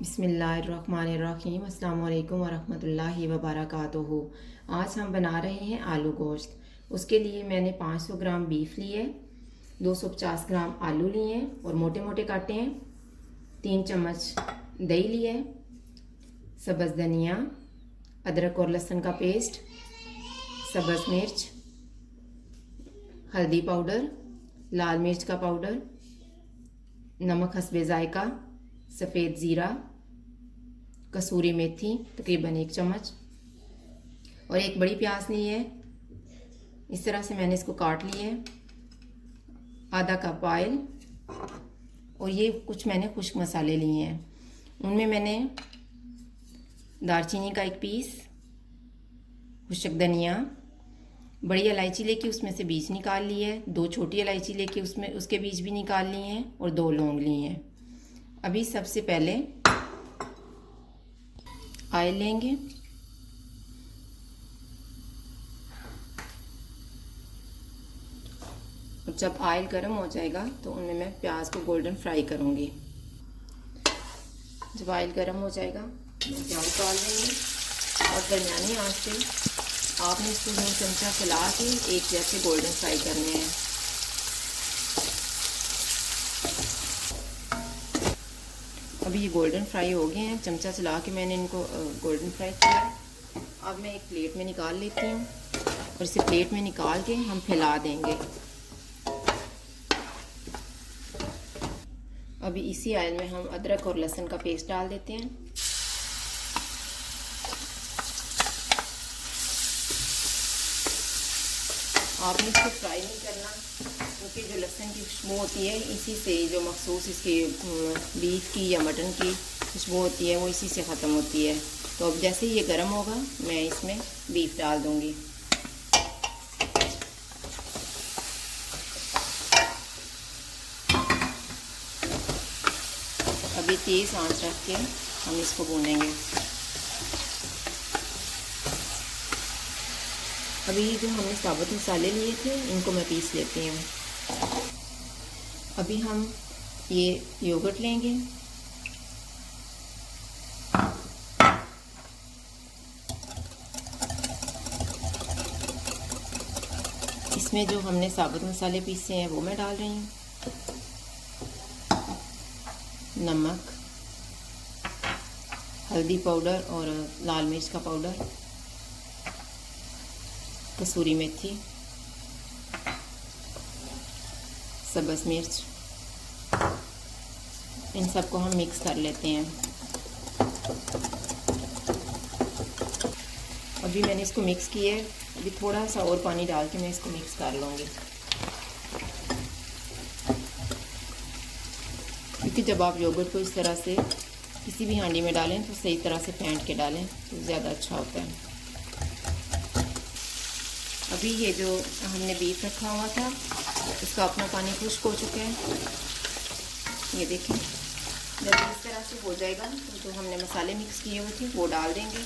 बिस्मिल्लाहिर्रहमानिर्रहीम अस्सलाम वालेकुम वरहमतुल्लाहि वबरकातुहू। आज हम बना रहे हैं आलू गोश्त। उसके लिए मैंने 500 ग्राम बीफ ली है, 250 ग्राम आलू लिए हैं और मोटे मोटे काटे हैं, 3 चम्मच दही लिए है, सब्ज़ धनिया, अदरक और लहसुन का पेस्ट, सब्ज़ मिर्च, हल्दी पाउडर, लाल मिर्च का पाउडर, नमक हस्बे ज़ायका, सफ़ेद ज़ीरा, कसूरी मेथी तकरीबन 1 चम्मच और एक बड़ी प्याज ली है। इस तरह से मैंने इसको काट लिया है। आधा कप ऑयल और ये कुछ मैंने खुश्क मसाले लिए हैं। उनमें मैंने दालचीनी का 1 पीस, खुश्क धनिया, बड़ी इलायची लेके उसमें से बीज निकाल लिए है, 2 छोटी इलायची लेके उसके बीज भी निकाल लिए हैं और 2 लौंग लिए हैं। अभी सबसे पहले ऑयल लेंगे, और जब ऑयल गर्म हो जाएगा तो उनमें मैं प्याज को गोल्डन फ्राई करूंगी। जब ऑयल गर्म हो जाएगा प्याज डाल देंगे और दरमियानी आंच पे आपने इसको 2 चमचा फैला के एक जैसे गोल्डन फ्राई करने हैं। अभी ये गोल्डन फ्राई हो गए हैं, चमचा चला के मैंने इनको गोल्डन फ्राई किया। अब मैं एक प्लेट में निकाल लेती हूँ और इसे प्लेट में निकाल के हम फैला देंगे। अभी इसी ऑयल में हम अदरक और लहसुन का पेस्ट डाल देते हैं। आपने इसको फ्राई नहीं करना क्योंकि जो लहसुन की खुशबू होती है इसी से, जो मखसूस इसकी बीफ की या मटन की खुशबू होती है वो इसी से ख़त्म होती है। तो अब जैसे ही ये गर्म होगा मैं इसमें बीफ डाल दूँगी। अभी तेज़ आंच रख के हम इसको भूनेंगे। अभी जो हमने साबुत मसाले लिए थे इनको मैं पीस लेती हूँ। अभी हम ये योगर्ट लेंगे, इसमें जो हमने साबुत मसाले पीसे हैं वो मैं डाल रही हूँ। नमक, हल्दी पाउडर और लाल मिर्च का पाउडर, कसूरी मेथी, सब्ज़ मिर्च, इन सबको हम मिक्स कर लेते हैं। अभी मैंने इसको मिक्स किया है, अभी थोड़ा सा और पानी डाल के मैं इसको मिक्स कर लूँगी, क्योंकि जब आप योगर्ट को इस तरह से किसी भी हांडी में डालें तो सही तरह से फेंट के डालें तो ज़्यादा अच्छा होता है। अभी ये जो हमने बीफ रखा हुआ था इसका अपना पानी खुश्क हो चुका है। ये देखें, जब इस तरह से हो जाएगा तो जो हमने मसाले मिक्स किए हुए थे वो डाल देंगे।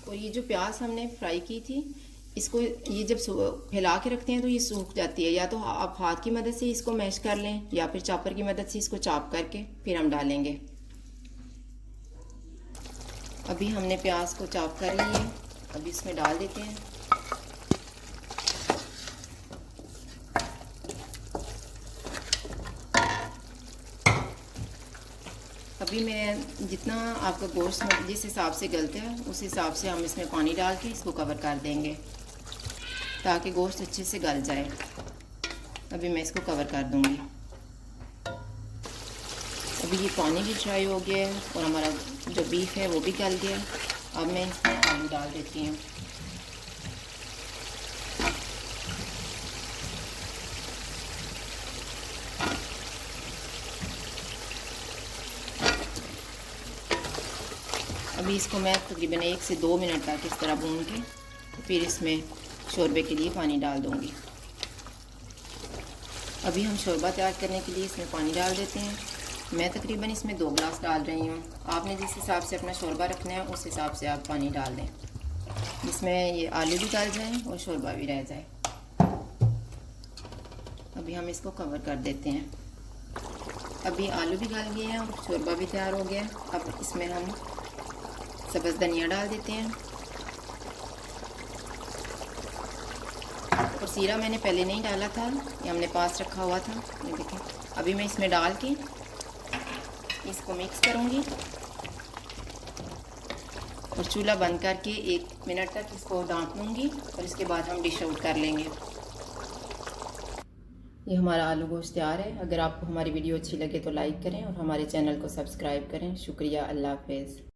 और ये जो प्याज हमने फ्राई की थी इसको ये जब फैला के रखते हैं तो ये सूख जाती है। या तो आप हाथ की मदद से इसको मैश कर लें या फिर चॉपर की मदद से इसको चॉप करके फिर हम डालेंगे। अभी हमने प्याज को चॉप कर लिया है, अभी इसमें डाल देते हैं। अभी मैं जितना आपका गोश्त जिस हिसाब से गलता है उस हिसाब से हम इसमें पानी डाल के इसको कवर कर देंगे ताकि गोश्त अच्छे से गल जाए। अभी मैं इसको कवर कर दूंगी। अभी ये पानी भी ड्राई हो गया है और हमारा जो बीफ है वो भी गल गया। अब मैं इसमें आलू डाल देती हूँ। अभी इसको मैं तकरीबन 1 से 2 मिनट तक इस तरह भून के फिर इसमें शोरबे के लिए पानी डाल दूँगी। अभी हम शोरबा तैयार करने के लिए इसमें पानी डाल देते हैं। मैं तकरीबन इसमें 2 गिलास डाल रही हूँ। आपने जिस हिसाब से अपना शोरबा रखना है उस हिसाब से आप पानी डाल दें, जिसमें ये आलू भी गल जाएँ और शोरबा भी रह जाए। अभी हम इसको कवर कर देते हैं। अभी आलू भी गल गए हैं और शोरबा भी तैयार हो गया। अब इसमें हम सब्ज़ धनिया डाल देते हैं और जीरा मैंने पहले नहीं डाला था, ये हमने पास रखा हुआ था। ये देखें, अभी मैं इसमें डाल के इसको मिक्स करूँगी और चूल्हा बंद करके 1 मिनट तक इसको ढाँप लूँगी और इसके बाद हम डिश आउट कर लेंगे। ये हमारा आलू गोश्त तैयार है। अगर आपको हमारी वीडियो अच्छी लगे तो लाइक करें और हमारे चैनल को सब्सक्राइब करें। शुक्रिया, अल्लाह हाफ़िज़।